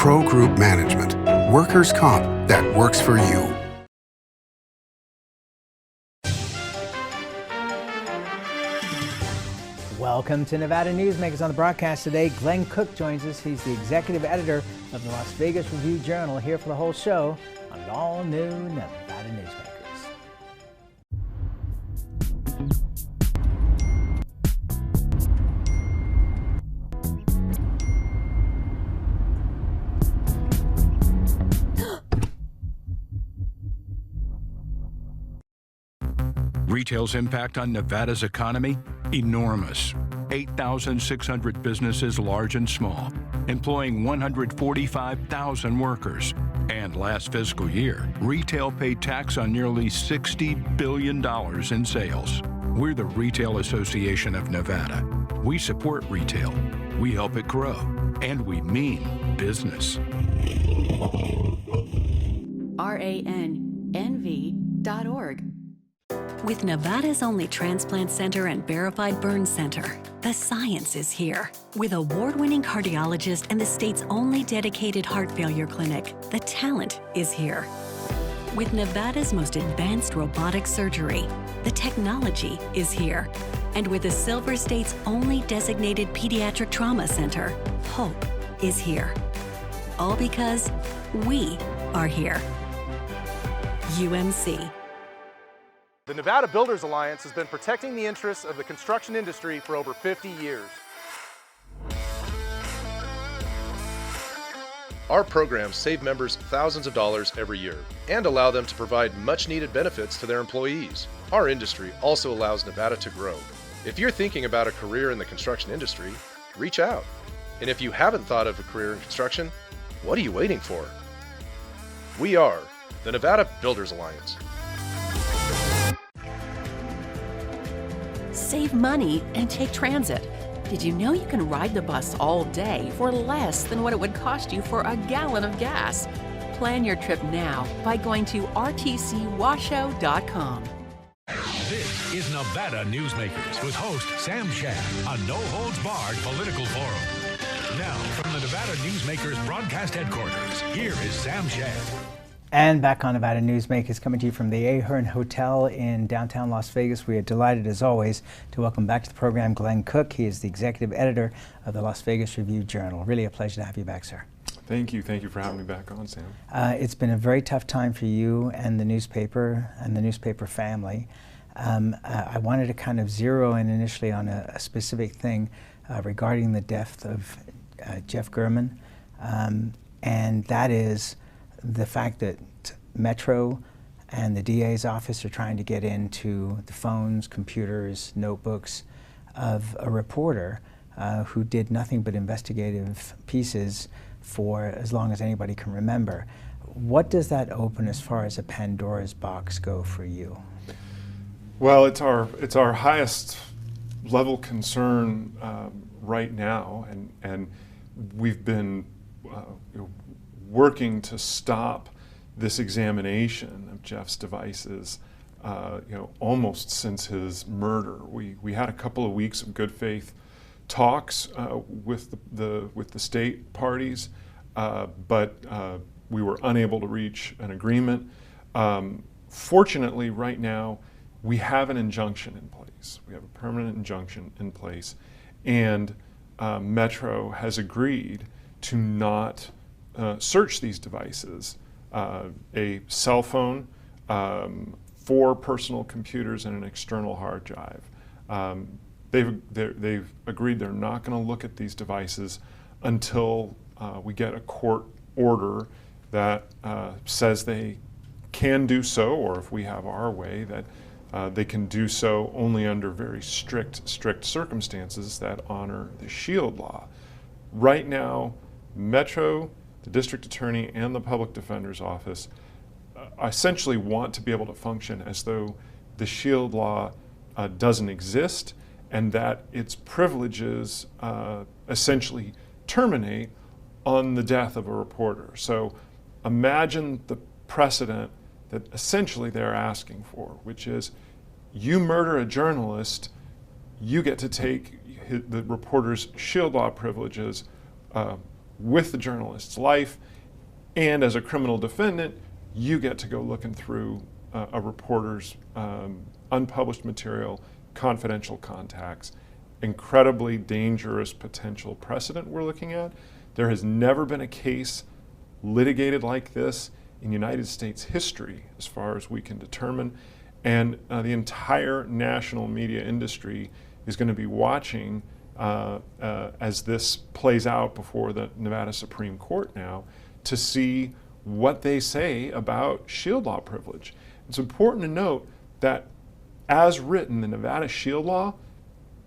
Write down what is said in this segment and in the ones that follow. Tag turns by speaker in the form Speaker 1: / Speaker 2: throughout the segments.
Speaker 1: Pro Group Management. Workers' comp that works for you.
Speaker 2: Welcome to Nevada Newsmakers. On the broadcast today, Glenn Cook joins us. He's the executive editor of the Las Vegas Review-Journal, here for the whole show on an all-new Nevada Newsmakers.
Speaker 3: Retail's impact on Nevada's economy? Enormous. 8,600 businesses, large and small, employing 145,000 workers. And last fiscal year, retail paid tax on nearly $60 billion in sales. We're the Retail Association of Nevada. We support retail, we help it grow, and we mean business.
Speaker 4: RANNV.org. With Nevada's only transplant center and verified burn center, the science is here. With award-winning cardiologist and the state's only dedicated heart failure clinic, the talent is here. With Nevada's most advanced robotic surgery, the technology is here. And with the Silver State's only designated pediatric trauma center, hope is here. All because we are here. UMC.
Speaker 5: The Nevada Builders Alliance has been protecting the interests of the construction industry for over 50 years.
Speaker 6: Our programs save members thousands of dollars every year and allow them to provide much-needed benefits to their employees. Our industry also allows Nevada to grow. If you're thinking about a career in the construction industry, reach out. And if you haven't thought of a career in construction, what are you waiting for? We are the Nevada Builders Alliance.
Speaker 7: Save money and take transit. Did you know you can ride the bus all day for less than what it would cost you for a gallon of gas? Plan your trip now by going to rtcwashoe.com.
Speaker 8: This is Nevada Newsmakers with host Sam Shad, a no-holds-barred political forum. Now, from the Nevada Newsmakers broadcast headquarters, here is Sam Shad.
Speaker 2: And back on Nevada Newsmakers, coming to you from the Ahern Hotel in downtown Las Vegas. We are delighted, as always, to welcome back to the program Glenn Cook. He is the executive editor of the Las Vegas Review-Journal. Really a pleasure to have you back, sir.
Speaker 9: Thank you. Thank you for having me back on, Sam.
Speaker 2: It's been a very tough time for you and the newspaper family. I wanted to kind of zero in initially on a specific thing regarding the death of Jeff German, and that is the fact that Metro and the DA's office are trying to get into the phones, computers, notebooks of a reporter who did nothing but investigative pieces for as long as anybody can remember. What does that open as far as a Pandora's box go for you?
Speaker 9: Well, it's our highest level concern right now, and we've been working to stop this examination of Jeff's devices, almost since his murder. We had a couple of weeks of good faith talks with the state parties, but we were unable to reach an agreement. Fortunately, right now, we have an injunction in place. We have a permanent injunction in place, and Metro has agreed to not search these devices. A cell phone, 4 personal computers, and an external hard drive. They've agreed they're not going to look at these devices until we get a court order that says they can do so, or if we have our way, that they can do so only under very strict circumstances that honor the SHIELD law. Right now, Metro, the district attorney, and the public defender's office essentially want to be able to function as though the SHIELD law doesn't exist, and that its privileges essentially terminate on the death of a reporter. So imagine the precedent that essentially they're asking for, which is you murder a journalist, you get to take the reporter's SHIELD law privileges with the journalist's life, and as a criminal defendant, you get to go looking through a reporter's unpublished material, confidential contacts, incredibly dangerous potential precedent we're looking at. There has never been a case litigated like this in United States history, as far as we can determine, and the entire national media industry is going to be watching as this plays out before the Nevada Supreme Court now to see what they say about shield law privilege. It's important to note that as written, the Nevada shield law,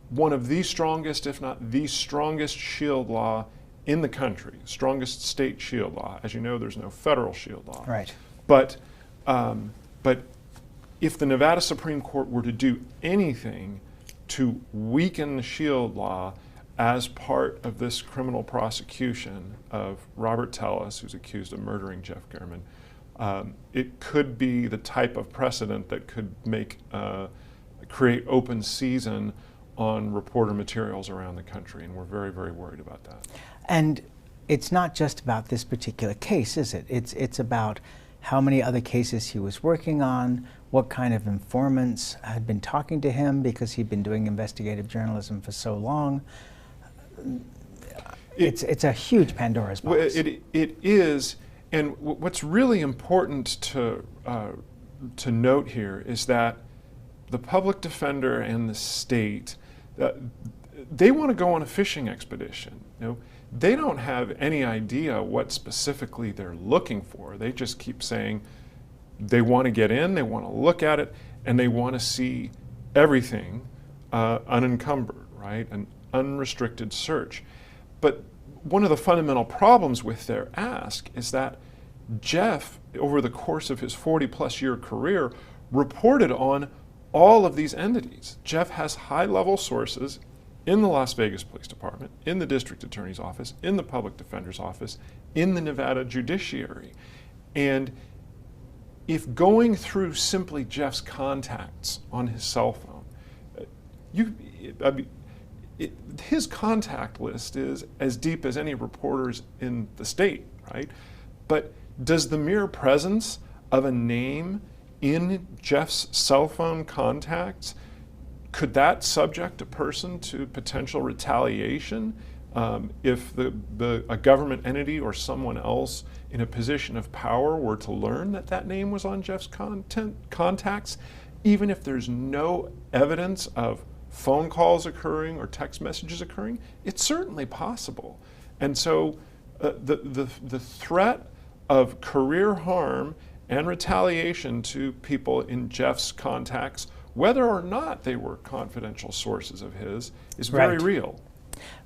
Speaker 9: one of the strongest, if not the strongest shield law in the country, strongest state shield law. As you know, there's no federal shield law.
Speaker 2: Right.
Speaker 9: But if the Nevada Supreme Court were to do anything to weaken the shield law as part of this criminal prosecution of Robert Tellis, who's accused of murdering Jeff German, it could be the type of precedent that could create open season on reporter materials around the country, and we're very, very worried about that.
Speaker 2: And it's not just about this particular case, is it? It's about how many other cases he was working on, what kind of informants had been talking to him because he'd been doing investigative journalism for so long. It's a huge Pandora's box.
Speaker 9: It is, and what's really important to note here is that the public defender and the state, they want to go on a fishing expedition. They don't have any idea what specifically they're looking for. They just keep saying they want to get in, they want to look at it, and they want to see everything unencumbered, right? An unrestricted search. But one of the fundamental problems with their ask is that Jeff, over the course of his 40-plus year career, reported on all of these entities. Jeff has high-level sources in the Las Vegas Police Department, in the District Attorney's Office, in the Public Defender's Office, in the Nevada Judiciary. And if going through simply Jeff's contacts on his cell phone, his contact list is as deep as any reporter's in the state, right? But does the mere presence of a name in Jeff's cell phone contacts, could that subject a person to potential retaliation if a government entity or someone else in a position of power were to learn that that name was on Jeff's contacts, even if there's no evidence of phone calls occurring or text messages occurring? It's certainly possible. And so the threat of career harm and retaliation to people in Jeff's contacts, whether or not they were confidential sources of his, is very real.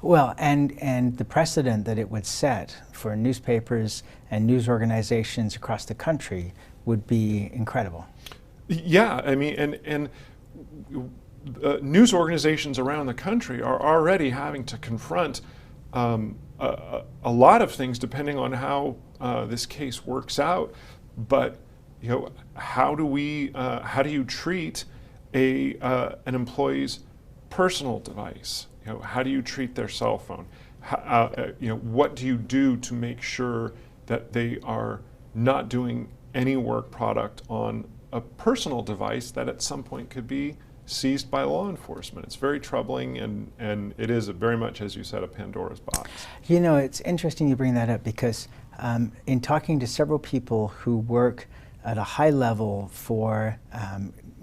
Speaker 2: Well, and the precedent that it would set for newspapers and news organizations across the country would be incredible.
Speaker 9: Yeah, I mean, and news organizations around the country are already having to confront a lot of things depending on how this case works out. But how do you treat an employee's personal device? How do you treat their cell phone? What do you do to make sure that they are not doing any work product on a personal device that at some point could be seized by law enforcement? It's very troubling, and it is very much, as you said, a Pandora's box.
Speaker 2: It's interesting you bring that up because in talking to several people who work at a high level for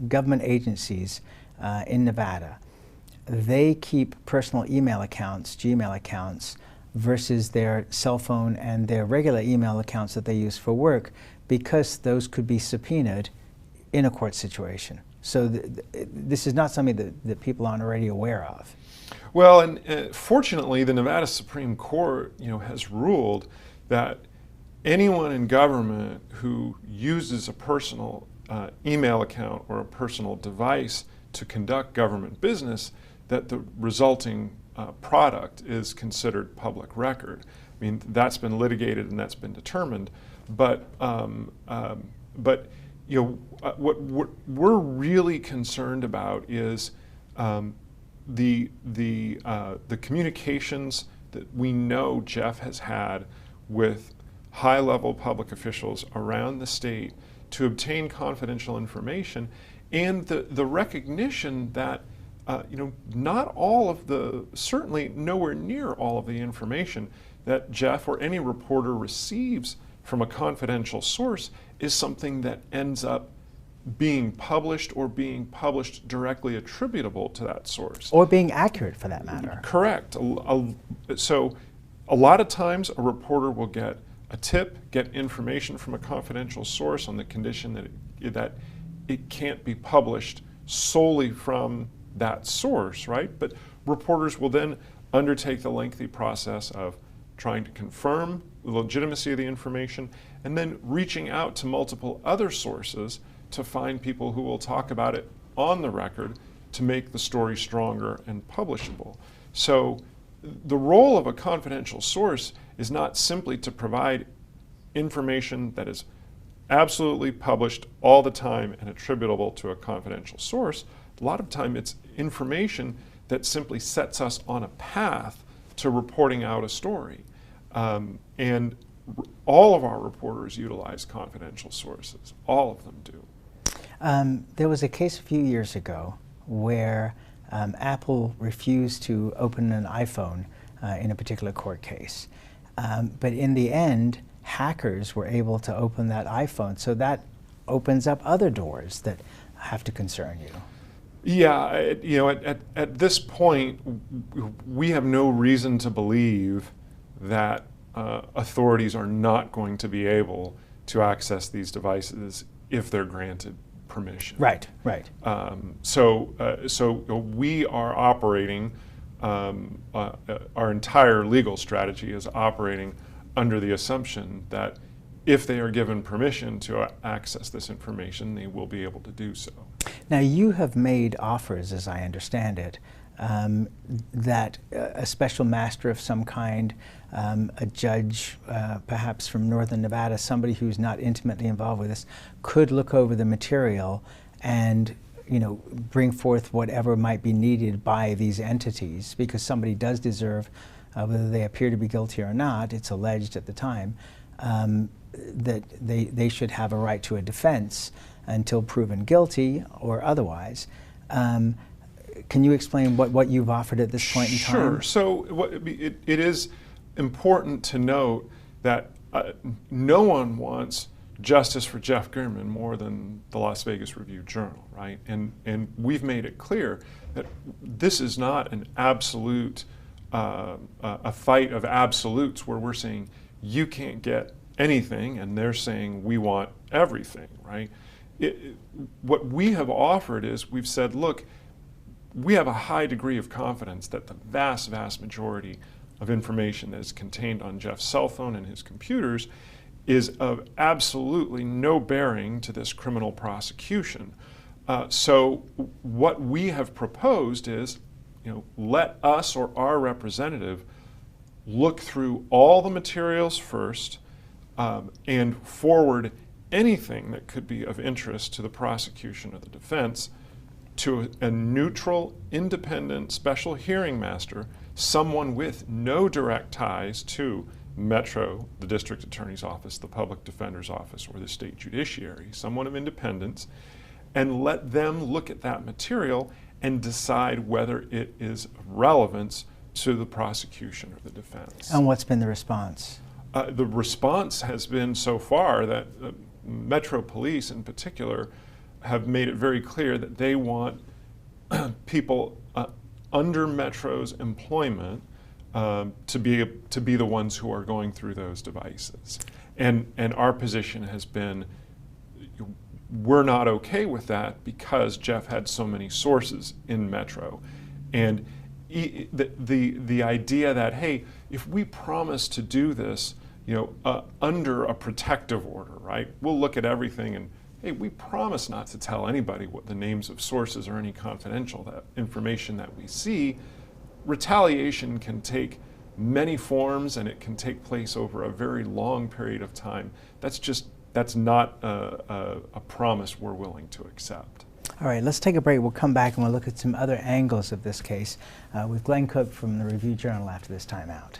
Speaker 2: government agencies in Nevada, they keep personal email accounts, Gmail accounts, versus their cell phone and their regular email accounts that they use for work, because those could be subpoenaed in a court situation. So this is not something that people aren't already aware of.
Speaker 9: Well, and fortunately, the Nevada Supreme Court, has ruled that anyone in government who uses a personal email account or a personal device to conduct government business, that the resulting product is considered public record. I mean, that's been litigated and that's been determined. But what we're really concerned about is the communications that we know Jeff has had with high-level public officials around the state to obtain confidential information, and the recognition that not all of certainly nowhere near all of the information that Jeff or any reporter receives from a confidential source is something that ends up being published or being published directly attributable to that source.
Speaker 2: Or being accurate, for that matter.
Speaker 9: Correct. So a lot of times a reporter will get a tip, get information from a confidential source on the condition that it can't be published solely from that source, right? But reporters will then undertake the lengthy process of trying to confirm the legitimacy of the information and then reaching out to multiple other sources to find people who will talk about it on the record to make the story stronger and publishable. So the role of a confidential source is not simply to provide information that is absolutely published all the time and attributable to a confidential source. A lot of time it's information that simply sets us on a path to reporting out a story. And all of our reporters utilize confidential sources. All of them do.
Speaker 2: There was a case a few years ago where Apple refused to open an iPhone in a particular court case. But in the end, hackers were able to open that iPhone. So that opens up other doors that have to concern you.
Speaker 9: Yeah, at this point, we have no reason to believe that authorities are not going to be able to access these devices if they're granted permission.
Speaker 2: Right, right.
Speaker 9: So we are operating, our entire legal strategy is operating under the assumption that if they are given permission to access this information, they will be able to do so.
Speaker 2: Now, you have made offers, as I understand it, that a special master of some kind, a judge, perhaps from Northern Nevada, somebody who's not intimately involved with this, could look over the material and bring forth whatever might be needed by these entities, because somebody does deserve, whether they appear to be guilty or not, it's alleged at the time, that they should have a right to a defense until proven guilty or otherwise. Can you explain what you've offered at this point in time?
Speaker 9: Sure. So it is important to note that no one wants justice for Jeff German more than the Las Vegas Review-Journal, right? And we've made it clear that this is not an absolute, a fight of absolutes where we're saying you can't get anything and they're saying we want everything, right? What we have offered is we've said, look, we have a high degree of confidence that the vast, vast majority of information that is contained on Jeff's cell phone and his computers is of absolutely no bearing to this criminal prosecution. So what we have proposed is, let us or our representative look through all the materials first and forward anything that could be of interest to the prosecution or the defense to a neutral, independent, special hearing master, someone with no direct ties to Metro, the district attorney's office, the public defender's office, or the state judiciary, someone of independence, and let them look at that material and decide whether it is of relevance to the prosecution or the defense.
Speaker 2: And what's been the response?
Speaker 9: The response has been so far that Metro Police in particular have made it very clear that they want people under Metro's employment to be the ones who are going through those devices. And our position has been, we're not okay with that because Jeff had so many sources in Metro. And the idea that, hey, if we promise to do this, under a protective order, right? We'll look at everything and, hey, we promise not to tell anybody what the names of sources or any confidential information that we see. Retaliation can take many forms and it can take place over a very long period of time. That's not a promise we're willing to accept.
Speaker 2: All right, let's take a break. We'll come back and we'll look at some other angles of this case with Glenn Cook from the Review-Journal after this time out.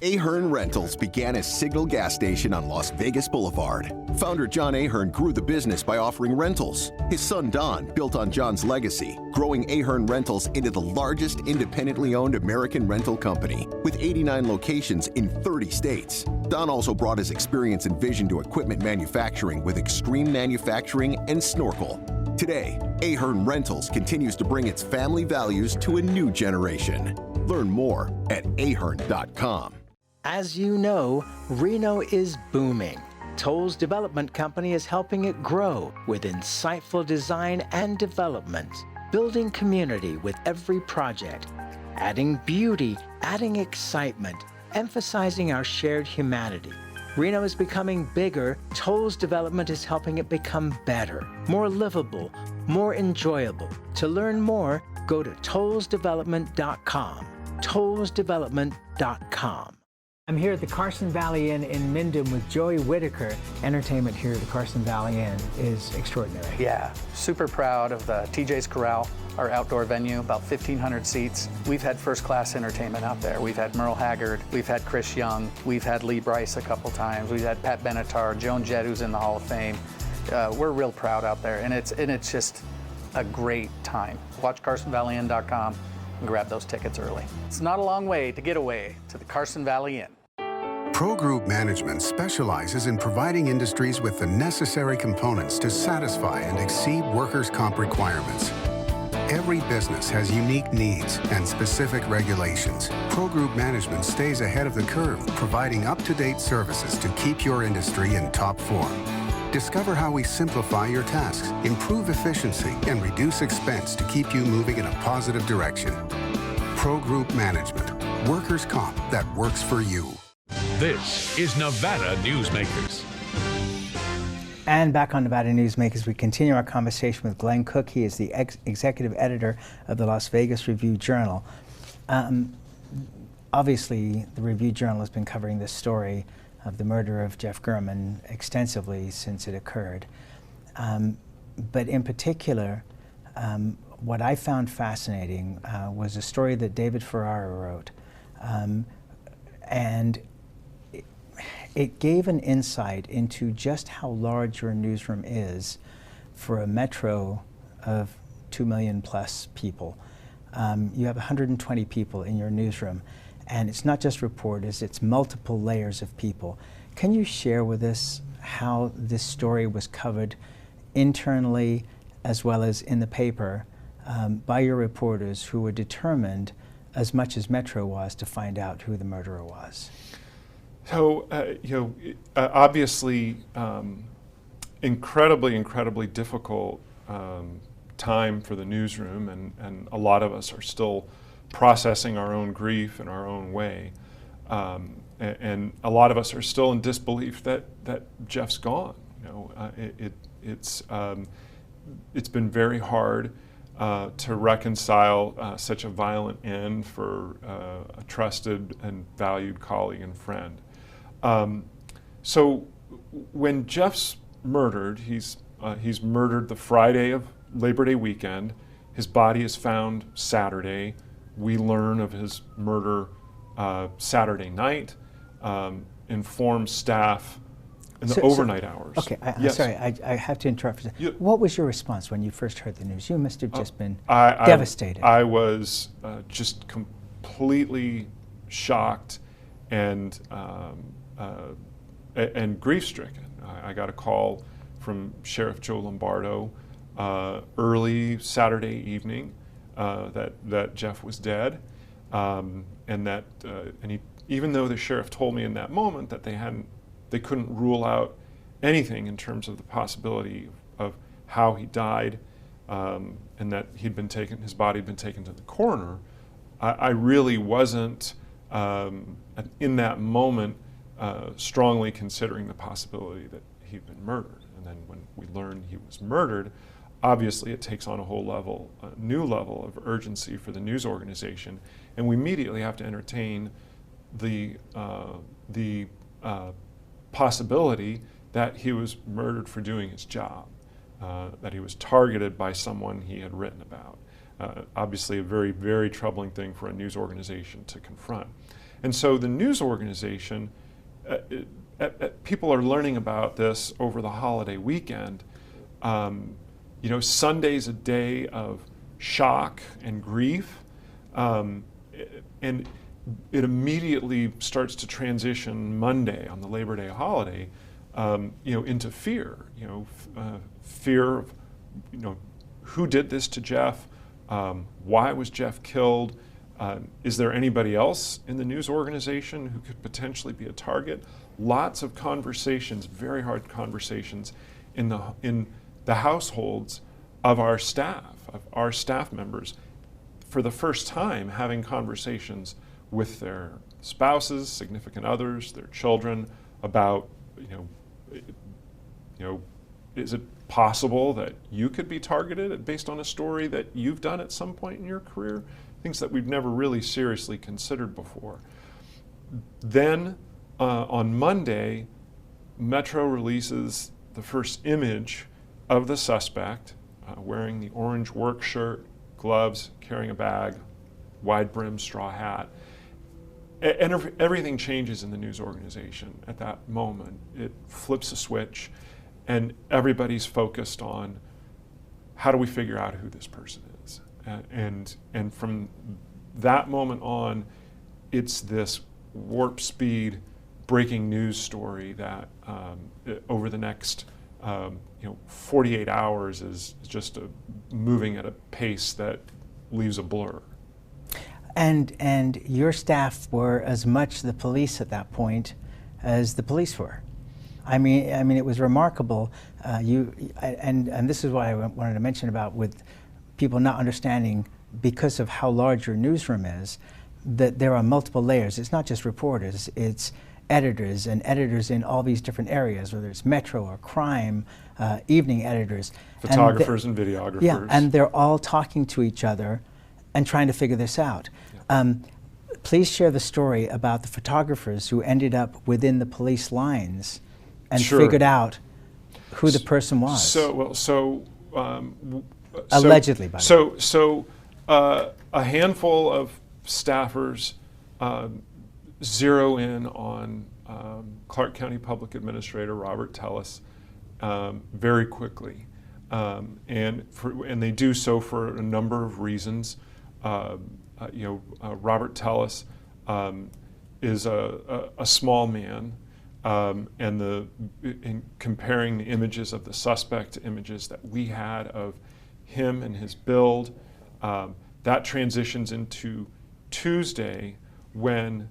Speaker 10: Ahern Rentals began as Signal Gas Station on Las Vegas Boulevard. Founder John Ahern grew the business by offering rentals. His son Don built on John's legacy, growing Ahern Rentals into the largest independently owned American rental company, with 89 locations in 30 states. Don also brought his experience and vision to equipment manufacturing with Extreme Manufacturing and Snorkel. Today, Ahern Rentals continues to bring its family values to a new generation. Learn more at ahern.com.
Speaker 2: As you know, Reno is booming. Toll's development company is helping it grow with insightful design and development, building community with every project, adding beauty, adding excitement, emphasizing our shared humanity. Reno is becoming bigger. Toll's development is helping it become better, more livable, more enjoyable. To learn more, go to tollsdevelopment.com. tollsdevelopment.com. I'm here at the Carson Valley Inn in Minden with Joey Whitaker. Entertainment here at the Carson Valley Inn is extraordinary.
Speaker 11: Yeah, super proud of the TJ's Corral, our outdoor venue, about 1,500 seats. We've had first-class entertainment out there. We've had Merle Haggard, we've had Chris Young, we've had Lee Brice a couple times, we've had Pat Benatar, Joan Jett, who's in the Hall of Fame. We're real proud out there, and it's just a great time. Watch CarsonValleyInn.com and grab those tickets early. It's not a long way to get away to the Carson Valley Inn.
Speaker 1: Pro Group Management specializes in providing industries with the necessary components to satisfy and exceed workers' comp requirements. Every business has unique needs and specific regulations. Pro Group Management stays ahead of the curve, providing up-to-date services to keep your industry in top form. Discover how we simplify your tasks, improve efficiency, and reduce expense to keep you moving in a positive direction. Pro Group Management, workers' comp that works for you.
Speaker 8: This is Nevada Newsmakers.
Speaker 2: And back on Nevada Newsmakers, we continue our conversation with Glenn Cook. He is the executive editor of the Las Vegas Review-Journal. Obviously, the Review-Journal has been covering this story of the murder of Jeff German extensively since it occurred. But in particular, what I found fascinating was a story that David Ferrara wrote. And it gave an insight into just how large your newsroom is for a metro of 2 million plus people. You have 120 people in your newsroom, and it's not just reporters, it's multiple layers of people. Can you share with us how this story was covered internally as well as in the paper by your reporters who were determined, as much as Metro was, to find out who the murderer was?
Speaker 9: So, obviously, incredibly difficult time for the newsroom, and a lot of us are still processing our own grief in our own way. And a lot of us are still in disbelief that Jeff's gone. It's been very hard to reconcile such a violent end for a trusted and valued colleague and friend. So when Jeff's murdered, he's murdered the Friday of Labor Day weekend. His body is found Saturday. We learn of his murder Saturday night, inform staff in the overnight hours.
Speaker 2: Okay, I'm
Speaker 9: yes.
Speaker 2: sorry, I have to interrupt.
Speaker 9: You,
Speaker 2: what was your response when you first heard the news? You must have just been devastated.
Speaker 9: I was just completely shocked and grief-stricken. I got a call from Sheriff Joe Lombardo early Saturday evening that Jeff was dead, and he, even though the sheriff told me in that moment that they couldn't rule out anything in terms of the possibility of how he died, and that his body had been taken to the coroner, I really wasn't in that moment strongly considering the possibility that he'd been murdered. And then when we learned he was murdered, obviously it takes on a new level of urgency for the news organization, and we immediately have to entertain the possibility that he was murdered for doing his job. that he was targeted by someone he had written about. Obviously a very, very troubling thing for a news organization to confront. And so the news organization, people are learning about this over the holiday weekend. You know, Sunday's a day of shock and grief, and it immediately starts to transition Monday on the Labor Day holiday, you know, into fear. You know, fear of, you know, who did this to Jeff? Why was Jeff killed? Is there anybody else in the news organization who could potentially be a target? Lots of conversations, very hard conversations, in the households of our staff members, for the first time having conversations with their spouses, significant others, their children about, you know, is it possible that you could be targeted based on a story that you've done at some point in your career? Things that we've never really seriously considered before. Then on Monday, Metro releases the first image of the suspect wearing the orange work shirt, gloves, carrying a bag, wide brim straw hat. And everything changes in the news organization at that moment. It flips a switch, and everybody's focused on how do we figure out who this person is. And from that moment on, it's this warp speed breaking news story that over the next 48 hours is just moving at a pace that leaves a blur.
Speaker 2: And your staff were as much the police at that point as the police were. I mean, it was remarkable. And this is what I wanted to mention about with people not understanding, because of how large your newsroom is, that there are multiple layers. It's not just reporters, it's editors, and editors in all these different areas, whether it's Metro or crime, evening editors.
Speaker 9: Photographers and videographers.
Speaker 2: Yeah, and they're all talking to each other and trying to figure this out. Yeah. Please share the story about the photographers who ended up within the police lines and figured out who the person was. Allegedly, by the way.
Speaker 9: So a handful of staffers zero in on Clark County Public Administrator Robert Tellis very quickly, and they do so for a number of reasons. Robert Tellis is a small man, and in comparing the images of the suspect to images that we had of him and his build, that transitions into Tuesday when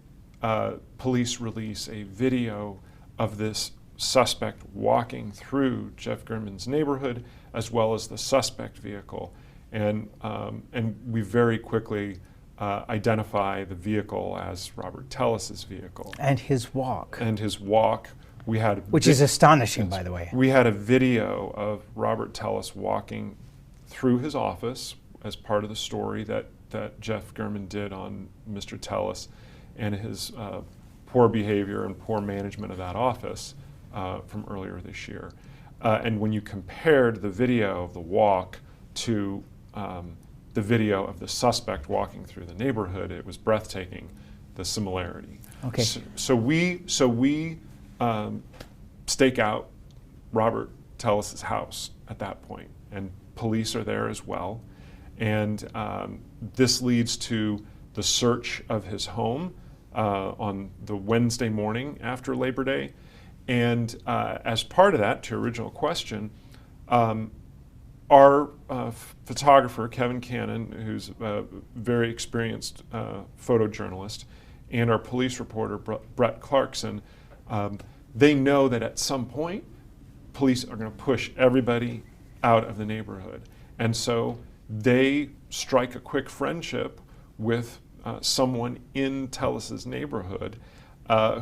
Speaker 9: police release a video of this suspect walking through Jeff German's neighborhood, as well as the suspect vehicle, and we very quickly identify the vehicle as Robert Tellis's vehicle.
Speaker 2: And his walk.
Speaker 9: We had,
Speaker 2: which is astonishing, by the way.
Speaker 9: We had a video of Robert Tellis walking through his office as part of the story that Jeff German did on Mr. Tellis and his poor behavior and poor management of that office from earlier this year. And when you compared the video of the walk to the video of the suspect walking through the neighborhood, it was breathtaking, the similarity.
Speaker 2: Okay.
Speaker 9: So we stake out Robert Tellis's house at that point, and police are there as well. And this leads to the search of his home on the Wednesday morning after Labor Day. And as part of that, to your original question, our photographer, Kevin Cannon, who's a very experienced photojournalist, and our police reporter, Brett Clarkson, they know that at some point, police are going to push everybody out of the neighborhood. And so they strike a quick friendship with someone in Tellis's neighborhood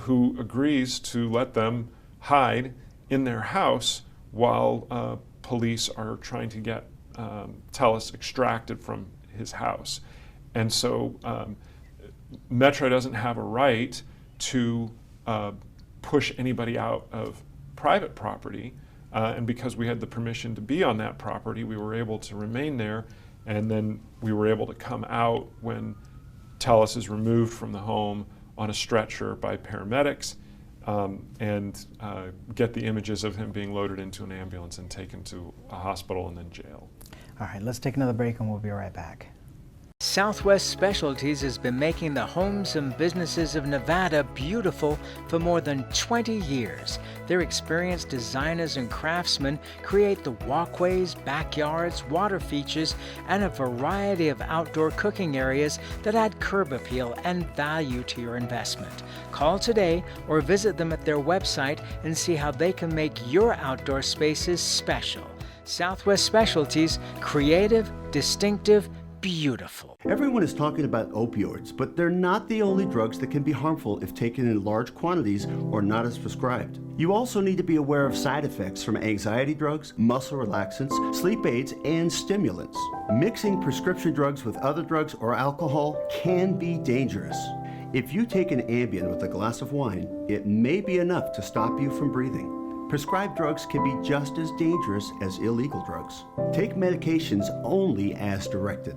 Speaker 9: who agrees to let them hide in their house while police are trying to get Tellis extracted from his house. And so Metro doesn't have a right to push anybody out of private property And because we had the permission to be on that property, we were able to remain there. And then we were able to come out when Tellis is removed from the home on a stretcher by paramedics, and get the images of him being loaded into an ambulance and taken to a hospital and then jail.
Speaker 2: All right, let's take another break and we'll be right back. Southwest Specialties has been making the homes and businesses of Nevada beautiful for more than 20 years. Their experienced designers and craftsmen create the walkways, backyards, water features, and a variety of outdoor cooking areas that add curb appeal and value to your investment. Call today or visit them at their website and see how they can make your outdoor spaces special. Southwest Specialties, creative, distinctive, beautiful.
Speaker 12: Everyone is talking about opioids, but they're not the only drugs that can be harmful if taken in large quantities or not as prescribed. You also need to be aware of side effects from anxiety drugs, muscle relaxants, sleep aids, and stimulants. Mixing prescription drugs with other drugs or alcohol can be dangerous. If you take an Ambien with a glass of wine, it may be enough to stop you from breathing. Prescribed drugs can be just as dangerous as illegal drugs. Take medications only as directed.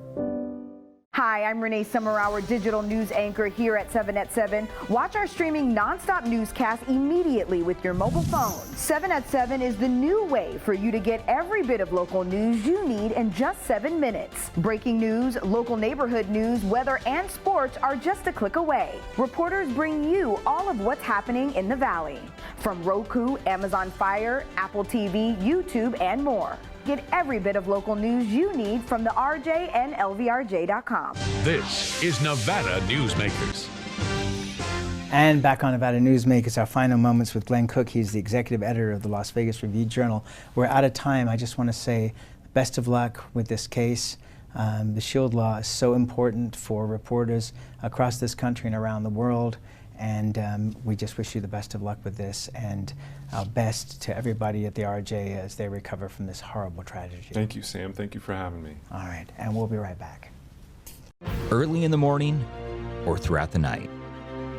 Speaker 13: Hi, I'm Renee Summerauer, digital news anchor here at 7 at 7. Watch our streaming nonstop newscast immediately with your mobile phone. 7 at 7 is the new way for you to get every bit of local news you need in just 7 minutes. Breaking news, local neighborhood news, weather, and sports are just a click away. Reporters bring you all of what's happening in the Valley. From Roku, Amazon Fire, Apple TV, YouTube, and more. Get every bit of local news you need from the RJ and LVRJ.com.
Speaker 8: This is Nevada Newsmakers.
Speaker 2: And back on Nevada Newsmakers, our final moments with Glenn Cook. He's the executive editor of the Las Vegas Review-Journal. We're out of time. I just want to say best of luck with this case. The Shield Law is so important for reporters across this country and around the world. And we just wish you the best of luck with this, and our best to everybody at the RJ as they recover from this horrible tragedy.
Speaker 9: Thank you, Sam. Thank you for having me.
Speaker 2: All right, and we'll be right back.
Speaker 14: Early in the morning or throughout the night,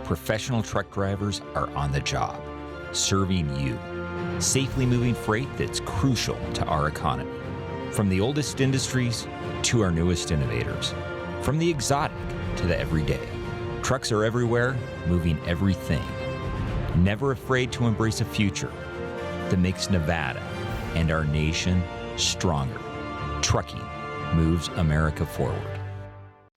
Speaker 14: professional truck drivers are on the job, serving you, safely moving freight that's crucial to our economy. From the oldest industries to our newest innovators, from the exotic to the everyday. Trucks are everywhere, moving everything. Never afraid to embrace a future that makes Nevada and our nation stronger. Trucking moves America forward.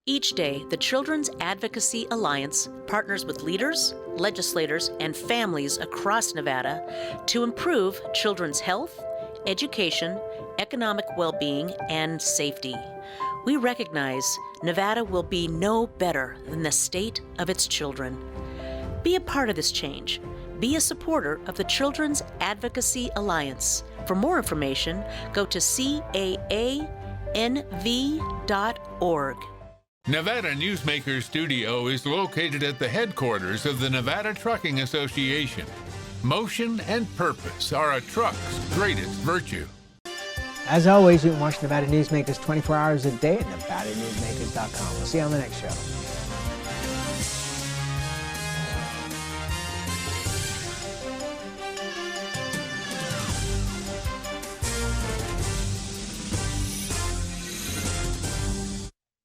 Speaker 15: Each day, the Children's Advocacy Alliance partners with leaders, legislators, and families across Nevada to improve children's health, education, economic well-being, and safety. We recognize Nevada will be no better than the state of its children. Be a part of this change. Be a supporter of the Children's Advocacy Alliance. For more information, go to caanv.org.
Speaker 16: Nevada Newsmakers Studio is located at the headquarters of the Nevada Trucking Association. Motion and purpose are a truck's greatest virtue.
Speaker 2: As always, you can watch Nevada Newsmakers 24 hours a day at NevadaNewsmakers.com. We'll see you on the next show.